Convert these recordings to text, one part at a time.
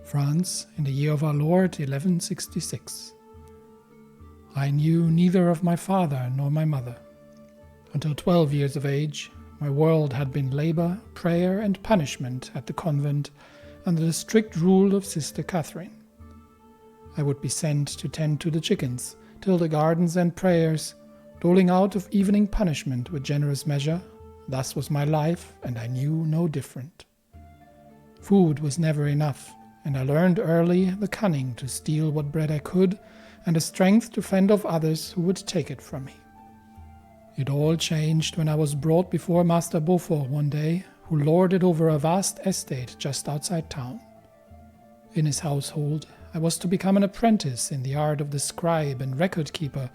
France, in the year of our Lord 1166. I knew neither of my father nor my mother. Until 12 years of age, my world had been labor, prayer, and punishment at the convent under the strict rule of Sister Catherine. I would be sent to tend to the chickens, till the gardens and prayers, doling out of evening punishment with generous measure. Thus was my life, and I knew no different. Food was never enough, and I learned early the cunning to steal what bread I could, and the strength to fend off others who would take it from me. It all changed when I was brought before Master Beaufort one day, who lorded over a vast estate just outside town. In his household, I was to become an apprentice in the art of the scribe and record-keeper,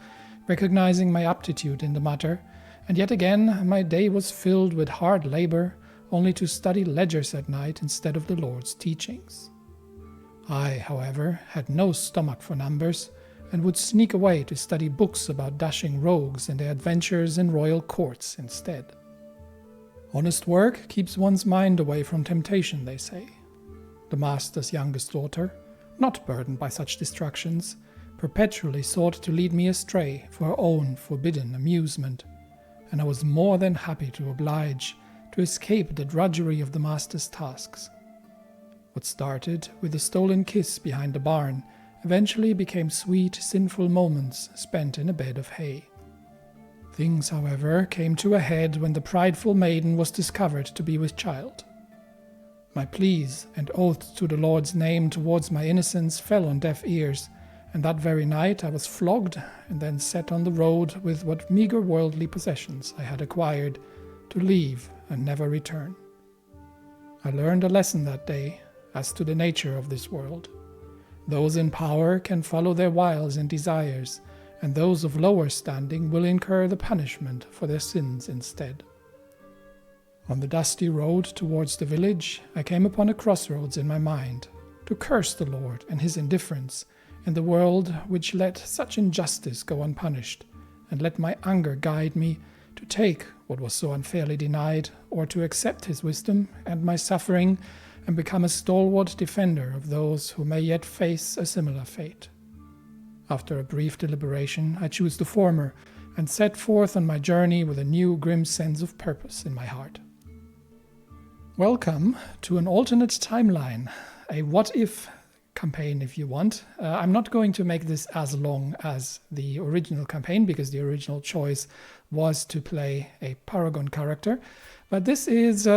recognizing my aptitude in the matter, and yet again my day was filled with hard labor, only to study ledgers at night instead of the Lord's teachings. I, however, had no stomach for numbers, and would sneak away to study books about dashing rogues and their adventures in royal courts instead. Honest work keeps one's mind away from temptation, they say. The master's youngest daughter, not burdened by such distractions, perpetually sought to lead me astray for her own forbidden amusement, and I was more than happy to oblige, to escape the drudgery of the master's tasks. What started with a stolen kiss behind the barn eventually became sweet, sinful moments spent in a bed of hay. Things, however, came to a head when the prideful maiden was discovered to be with child. My pleas and oaths to the Lord's name towards my innocence fell on deaf ears, and that very night I was flogged and then set on the road with what meager worldly possessions I had acquired, to leave and never return. I learned a lesson that day as to the nature of this world. Those in power can follow their wiles and desires, and those of lower standing will incur the punishment for their sins instead. On the dusty road towards the village, I came upon a crossroads in my mind, to curse the Lord and his indifference in the world which let such injustice go unpunished, and let my anger guide me to take what was so unfairly denied, or to accept his wisdom and my suffering, and become a stalwart defender of those who may yet face a similar fate. After a brief deliberation, I choose the former, and set forth on my journey with a new grim sense of purpose in my heart. Welcome to an alternate timeline, a what-if campaign if you want. I'm not going to make this as long as the original campaign, because the original choice was to play a paragon character. But this is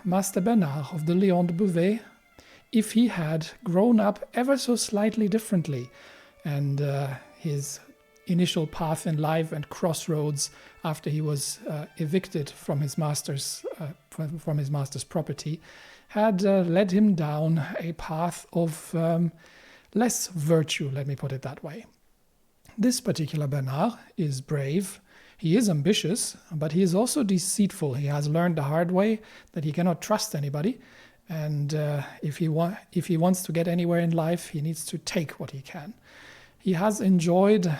Master Bernard of the Lion de Beauvais, if he had grown up ever so slightly differently, and his initial path in life and crossroads after he was evicted from his master's property had led him down a path of less virtue, let me put it that way. This particular Bernard is brave. He is ambitious, but he is also deceitful. He has learned the hard way that he cannot trust anybody, and if he wants to get anywhere in life, he needs to take what he can. He has enjoyed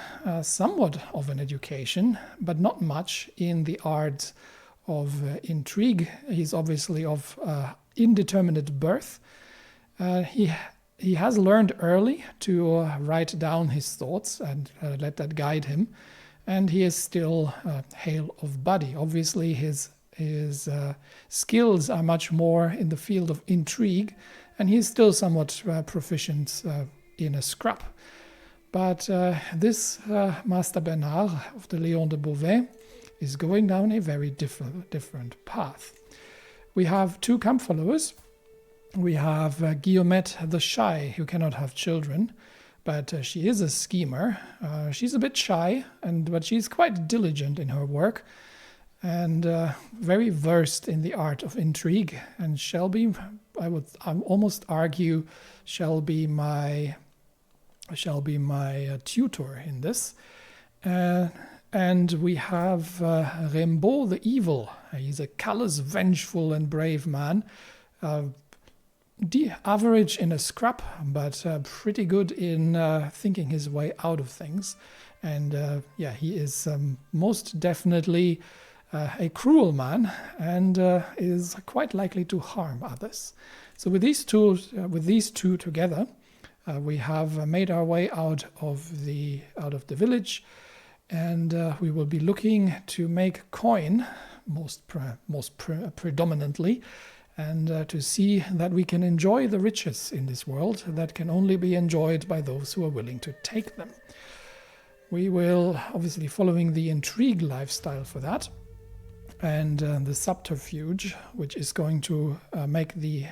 somewhat of an education, but not much in the art of intrigue. He's obviously of indeterminate birth. He has learned early to write down his thoughts and let that guide him. And he is still hale of body. Obviously, his skills are much more in the field of intrigue, and he is still somewhat proficient in a scrap. But this Master Bernard of the Lion de Beauvais is going down a very different path. We have two camp followers. We have Guillemette the Shy, who cannot have children, but she is a schemer. She's a bit shy, but she's quite diligent in her work, and very versed in the art of intrigue, and shall be, I almost argue, shall be my tutor in this. And we have Rimbaud the Evil. He's a callous, vengeful, and brave man. Average in a scrap, but pretty good in thinking his way out of things. And he is most definitely a cruel man and is quite likely to harm others. So with these two together, we have made our way out of the village, and we will be looking to make coin predominantly, and to see that we can enjoy the riches in this world that can only be enjoyed by those who are willing to take them. We will obviously following the intrigue lifestyle for that, and the subterfuge, which is going to make the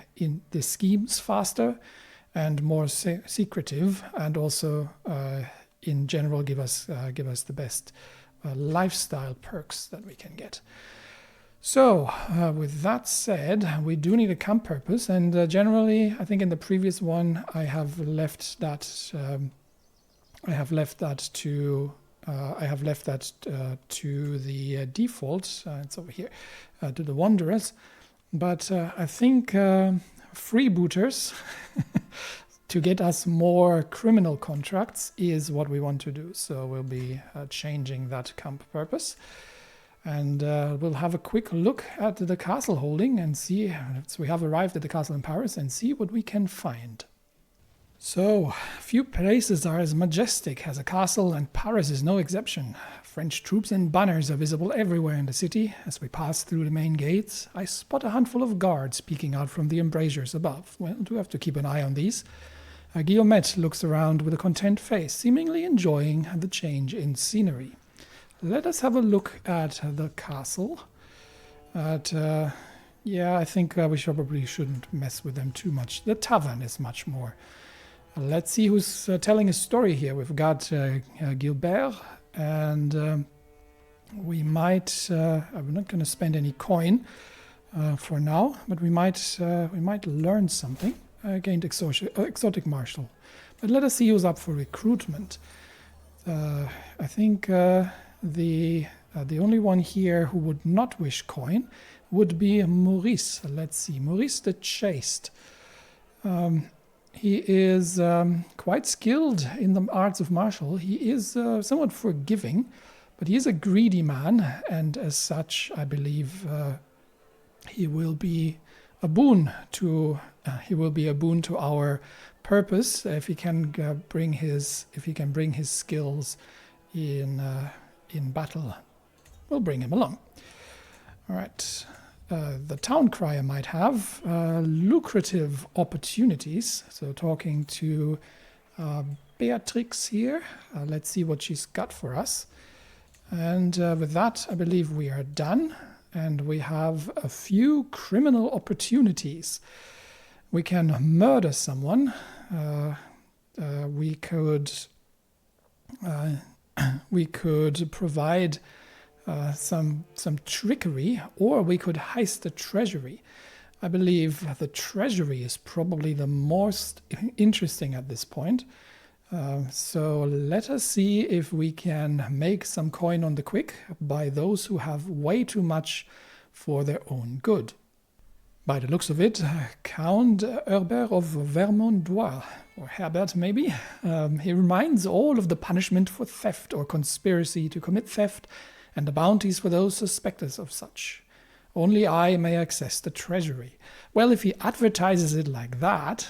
schemes faster and more secretive, and also in general give us the best lifestyle perks that we can get. So with that said, we do need a camp purpose, and generally I think in the previous one I have left that to the default. It's over here, to the Wanderers. But I think freebooters to get us more criminal contracts is what we want to do. So we'll be changing that camp purpose. And we'll have a quick look at the castle holding and see. So we have arrived at the castle in Paris and see what we can find. So, few places are as majestic as a castle, and Paris is no exception. French troops and banners are visible everywhere in the city. As we pass through the main gates, I spot a handful of guards peeking out from the embrasures above. Well, do have to keep an eye on these. Guillaumet looks around with a content face, seemingly enjoying the change in scenery. Let us have a look at the castle. Yeah, I think we probably shouldn't mess with them too much. The tavern is much more. Let's see who's telling a story here. We've got Gilbert, and we might. I'm not going to spend any coin for now, but we might learn something. Gained exotic marshal, but let us see who's up for recruitment. I think the only one here who would not wish coin would be Maurice. Let's see, Maurice the Chaste. He is quite skilled in the arts of martial. He is somewhat forgiving, but he is a greedy man, and as such, I believe he will be a boon to our purpose if he can bring his skills in battle. We'll bring him along. All right. The town crier might have lucrative opportunities. So talking to Beatrix here. Let's see what she's got for us. And with that, I believe we are done. And we have a few criminal opportunities. We can murder someone. We could provide some trickery, or we could heist the treasury. I believe the treasury is probably the most interesting at this point. So let us see if we can make some coin on the quick by those who have way too much for their own good. By the looks of it, Count Herbert of Vermandois, or Herbert maybe, he reminds all of the punishment for theft or conspiracy to commit theft, and the bounties for those suspected of such. Only I may access the treasury. Well, if he advertises it like that,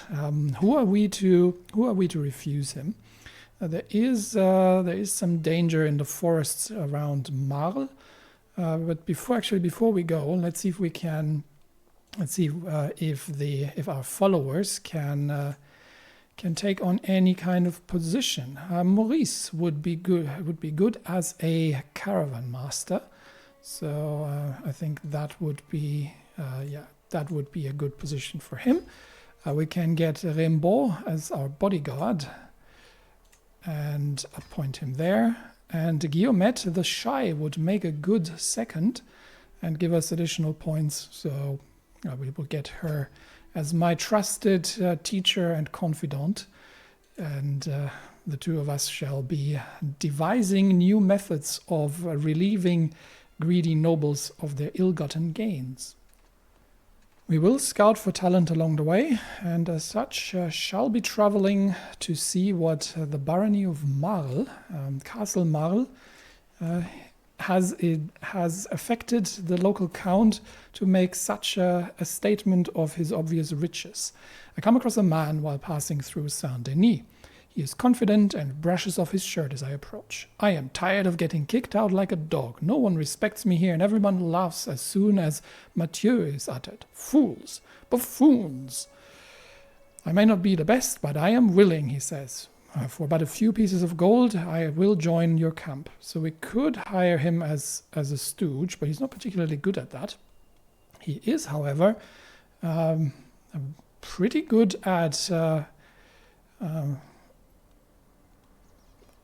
who are we to refuse him? There is some danger in the forests around Marle, but before we go, let's see if our followers can take on any kind of position. Maurice would be good as a caravan master, so I think that would be a good position for him. We can get Rimbaud as our bodyguard and appoint him there. And Guillaumet the Shy would make a good second and give us additional points. So we will get her as my trusted teacher and confidant. And the two of us shall be devising new methods of relieving greedy nobles of their ill-gotten gains. We will scout for talent along the way, and as such shall be traveling to see what the barony of Marle, Castle Marle, has affected the local count to make such a statement of his obvious riches. I come across a man while passing through Saint-Denis. He is confident and brushes off his shirt as I approach. I am tired of getting kicked out like a dog. No one respects me here, and everyone laughs as soon as Mathieu is uttered. Fools! Buffoons! I may not be the best, but I am willing, he says. For but a few pieces of gold, I will join your camp. So we could hire him as a stooge, but he's not particularly good at that. He is, however, pretty good at...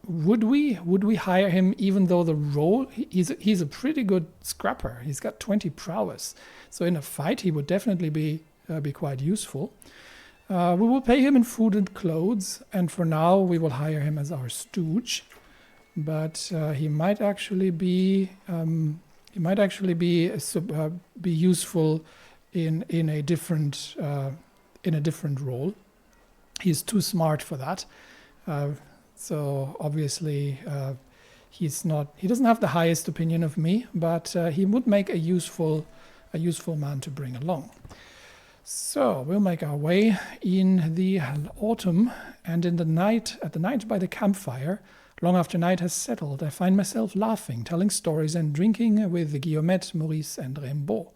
Would we hire him even though the role... He's a pretty good scrapper. He's got 20 prowess. So in a fight, he would definitely be quite useful. We will pay him in food and clothes, and for now we will hire him as our stooge. But he might actually be useful in a different role. He's too smart for that. So obviously he doesn't have the highest opinion of me, but he would make a useful man to bring along. So we'll make our way in the autumn, and at the night by the campfire, long after night has settled, I find myself laughing, telling stories and drinking with Guillemette, Maurice and Rimbaud.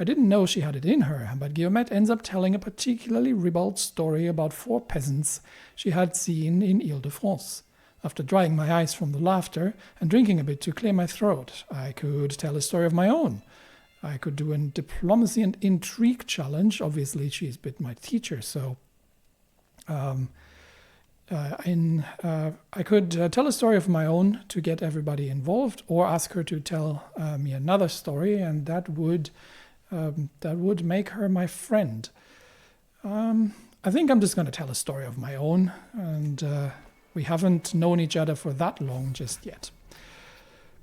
I didn't know she had it in her, but Guillemette ends up telling a particularly ribald story about 4 peasants she had seen in Ile-de-France. After drying my eyes from the laughter and drinking a bit to clear my throat, I could tell a story of my own. I could do a diplomacy and intrigue challenge. Obviously, she's been my teacher, so I could tell a story of my own to get everybody involved, or ask her to tell me another story, and that would make her my friend. I think I'm just going to tell a story of my own, and we haven't known each other for that long just yet.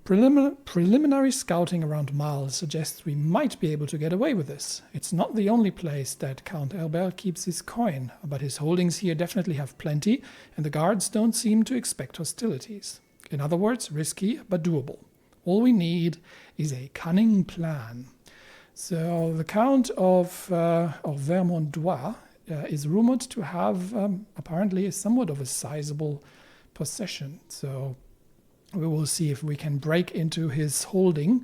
Preliminary scouting around Marle suggests we might be able to get away with this. It's not the only place that Count Herbert keeps his coin, but his holdings here definitely have plenty, and the guards don't seem to expect hostilities. In other words, risky but doable. All we need is a cunning plan. So the Count of Vermandois is rumored to have apparently somewhat of a sizable possession. So we will see if we can break into his holding,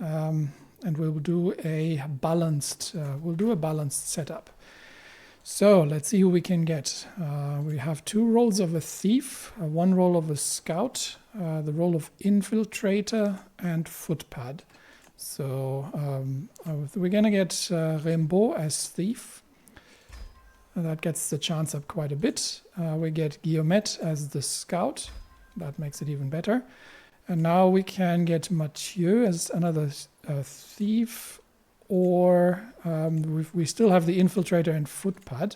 and we'll do a balanced setup. So let's see who we can get. We have 2 roles of a thief, 1 role of a scout, the role of infiltrator, and footpad. So we're gonna get Rimbaud as thief. That gets the chance up quite a bit. We get Guillemette as the scout. That makes it even better. And now we can get Mathieu as another thief, or we still have the infiltrator and footpad.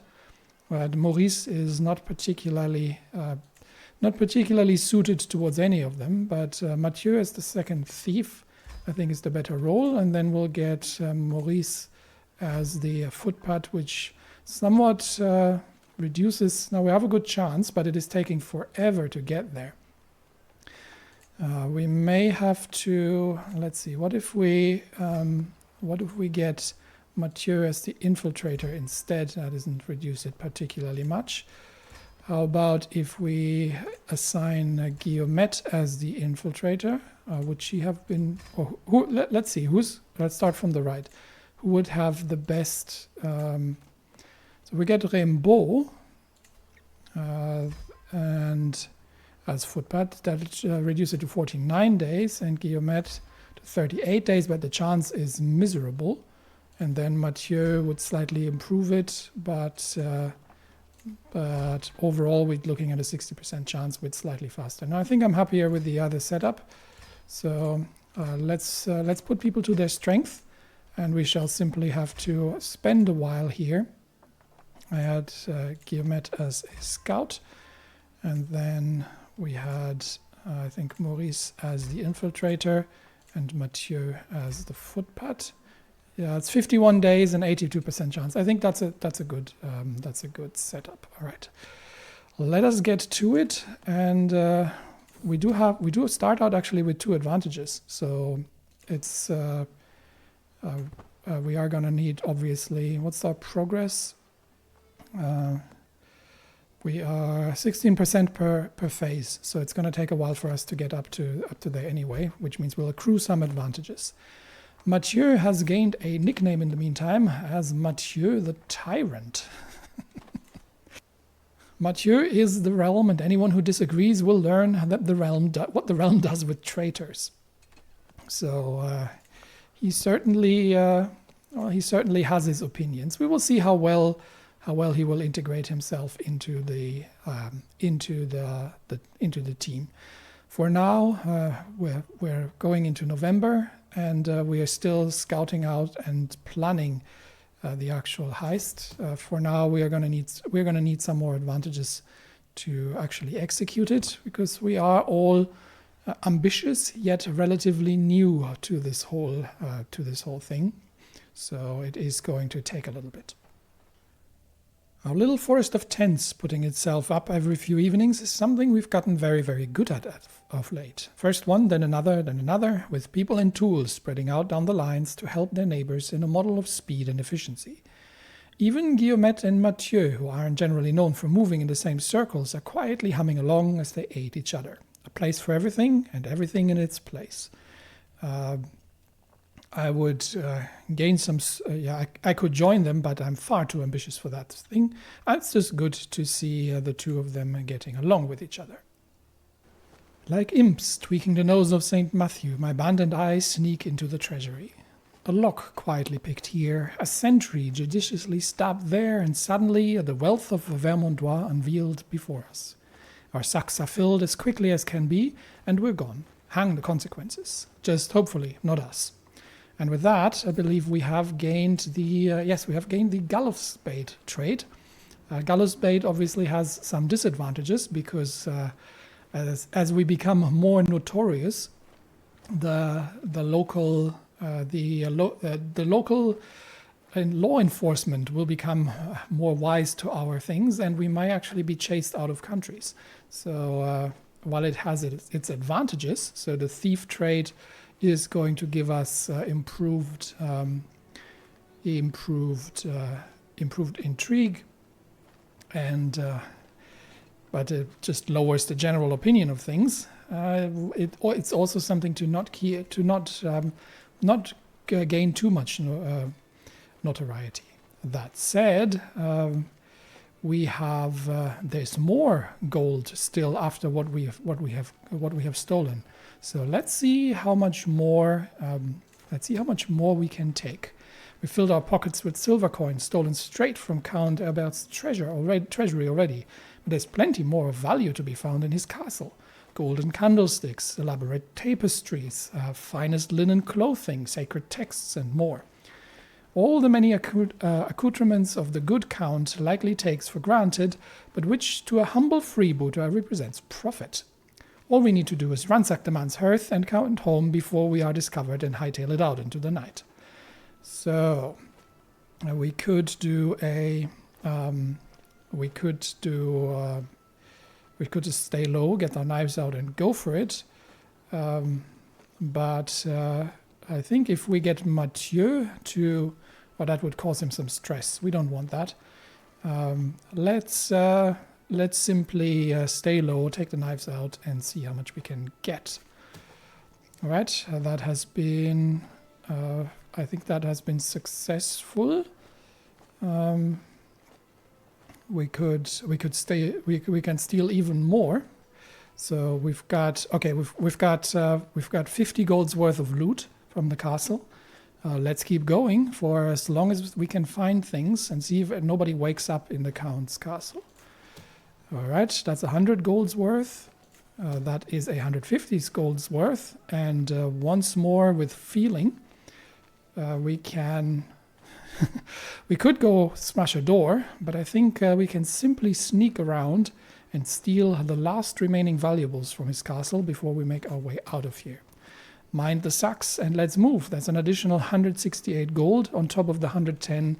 But Maurice is not particularly suited towards any of them. But Mathieu as the second thief, I think, is the better role. And then we'll get Maurice as the footpad, which somewhat reduces. Now we have a good chance, but it is taking forever to get there. We may have to, let's see, what if we get Mathieu as the infiltrator instead? That doesn't reduce it particularly much. How about if we assign Guillemette as the infiltrator? Would she have been, or let's see, let's start from the right. Who would have the best, so we get Rimbaud, and as footpad, that reduces it to 49 days, and Guillemette to 38 days, but the chance is miserable. And then Mathieu would slightly improve it, but overall we're looking at a 60% chance with slightly faster. Now I think I'm happier with the other setup. So let's put people to their strength, and we shall simply have to spend a while here. I had Guillemette as a scout, and then we had, I think, Maurice as the infiltrator and Mathieu as the footpad. Yeah, it's 51 days and 82% chance. I think that's a good setup. All right, let us get to it, and we do start out actually with 2 advantages. So it's we are going to need, obviously, what's our progress? We are 16% per phase, so it's going to take a while for us to get up to there anyway, which means we'll accrue some advantages. Mathieu has gained a nickname in the meantime as Mathieu the Tyrant. Mathieu is the realm, and anyone who disagrees will learn that what the realm does with traitors. So he certainly has his opinions. We will see how well he will integrate himself into the team. For now, we're going into November, and we are still scouting out and planning the actual heist. For now, we're going to need some more advantages to actually execute it, because we are all ambitious yet relatively new to this whole thing. So it is going to take a little bit. Our little forest of tents putting itself up every few evenings is something we've gotten very, very good at of late. First one, then another, with people and tools spreading out down the lines to help their neighbors in a model of speed and efficiency. Even Guillemette and Mathieu, who aren't generally known for moving in the same circles, are quietly humming along as they aid each other. A place for everything, and everything in its place. I would gain some... I could join them, but I'm far too ambitious for that thing. It's just good to see the two of them getting along with each other. Like imps tweaking the nose of St. Matthew, my band and I sneak into the treasury. A lock quietly picked here, a sentry judiciously stabbed there, and suddenly the wealth of Vermondois unveiled before us. Our sacks are filled as quickly as can be, and we're gone. Hang the consequences. Just hopefully, not us. And with that, I believe we have gained the gallows bait trade. Gallows bait obviously has some disadvantages because as we become more notorious, the local law enforcement will become more wise to our things, and we might actually be chased out of countries. So while it has its advantages, so the thief trade is going to give us improved intrigue, and but it just lowers the general opinion of things. It's also something to not gain too much notoriety. That said, we have there's more gold still after what we have stolen. So let's see how much more we can take. We filled our pockets with silver coins stolen straight from Count Herbert's treasury already, but there's plenty more of value to be found in his castle. Golden candlesticks, elaborate tapestries, finest linen clothing, sacred texts, and more. All the many accoutrements of the good Count likely takes for granted, but which to a humble freebooter represents profit. All we need to do is ransack the man's hearth and count home before we are discovered and hightail it out into the night. So we could just stay low, get our knives out, and go for it. But I think if we get Mathieu to, well, that would cause him some stress. We don't want that. Let's simply stay low, take the knives out, and see how much we can get. All right, that has been, I think that has been successful. We can steal even more. So we've got 50 gold's worth of loot from the castle. Let's keep going for as long as we can find things and see if nobody wakes up in the Count's castle. All right, that's 100 gold's worth. That is 150 gold's worth. And once more with feeling, we can... we could go smash a door, but I think we can simply sneak around and steal the last remaining valuables from his castle before we make our way out of here. Mind the sacks and let's move. That's an additional 168 gold on top of the 110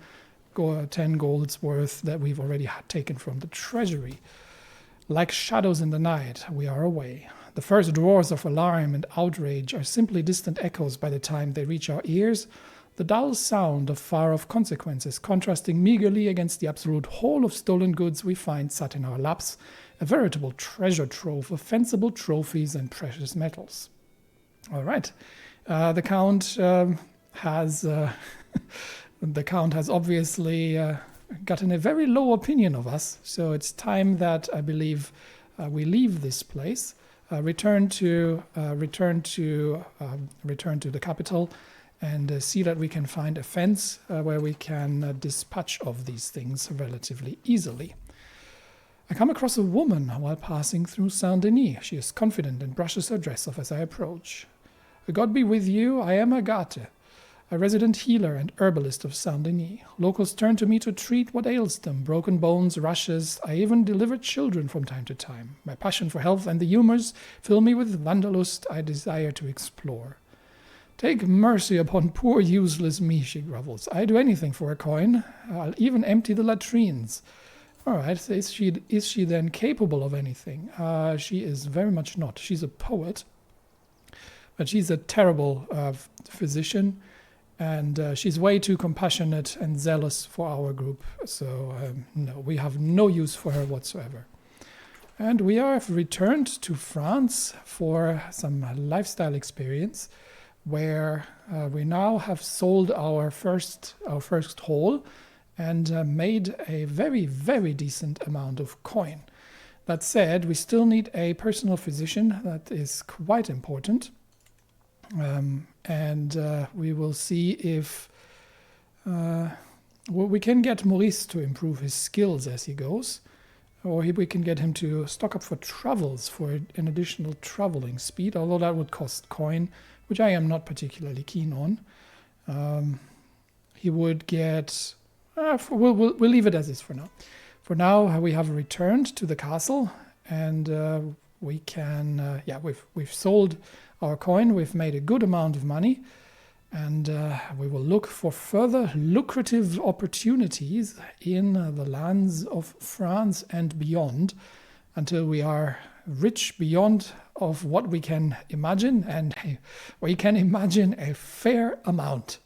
10 gold's worth that we've already taken from the treasury. Like shadows in the night, we are away. The first roars of alarm and outrage are simply distant echoes by the time they reach our ears, the dull sound of far-off consequences contrasting meagerly against the absolute whole of stolen goods we find sat in our laps, a veritable treasure trove of fanciful trophies and precious metals. All right, the Count has the Count has obviously gotten a very low opinion of us, so it's time that I believe we leave this place. Return to the capital and see that we can find a fence where we can dispatch of these things relatively easily. I come across a woman while passing through Saint-Denis. She is confident and brushes her dress off as I approach. God be with you, I am Agathe, a resident healer and herbalist of Saint-Denis. Locals turn to me to treat what ails them, broken bones, rashes. I even deliver children from time to time. My passion for health and the humors fill me with wanderlust I desire to explore. Take mercy upon poor useless me, she grovels. I do anything for a coin. I'll even empty the latrines. All right, is she then capable of anything? She is very much not. She's a poet, but she's a terrible physician. And she's way too compassionate and zealous for our group. So, no, we have no use for her whatsoever. And we have returned to France for some lifestyle experience, where we now have sold our first haul and made a very, very decent amount of coin. That said, we still need a personal physician. That is quite important. We will see if we can get Maurice to improve his skills as he goes, or we can get him to stock up for travels for an additional traveling speed, although that would cost coin, which I am not particularly keen on. He would get... we'll leave it as is for now. For now, we have returned to the castle, and we can... we've sold our coin. We've made a good amount of money, and we will look for further lucrative opportunities in the lands of France and beyond until we are rich beyond of what we can imagine, and we can imagine a fair amount.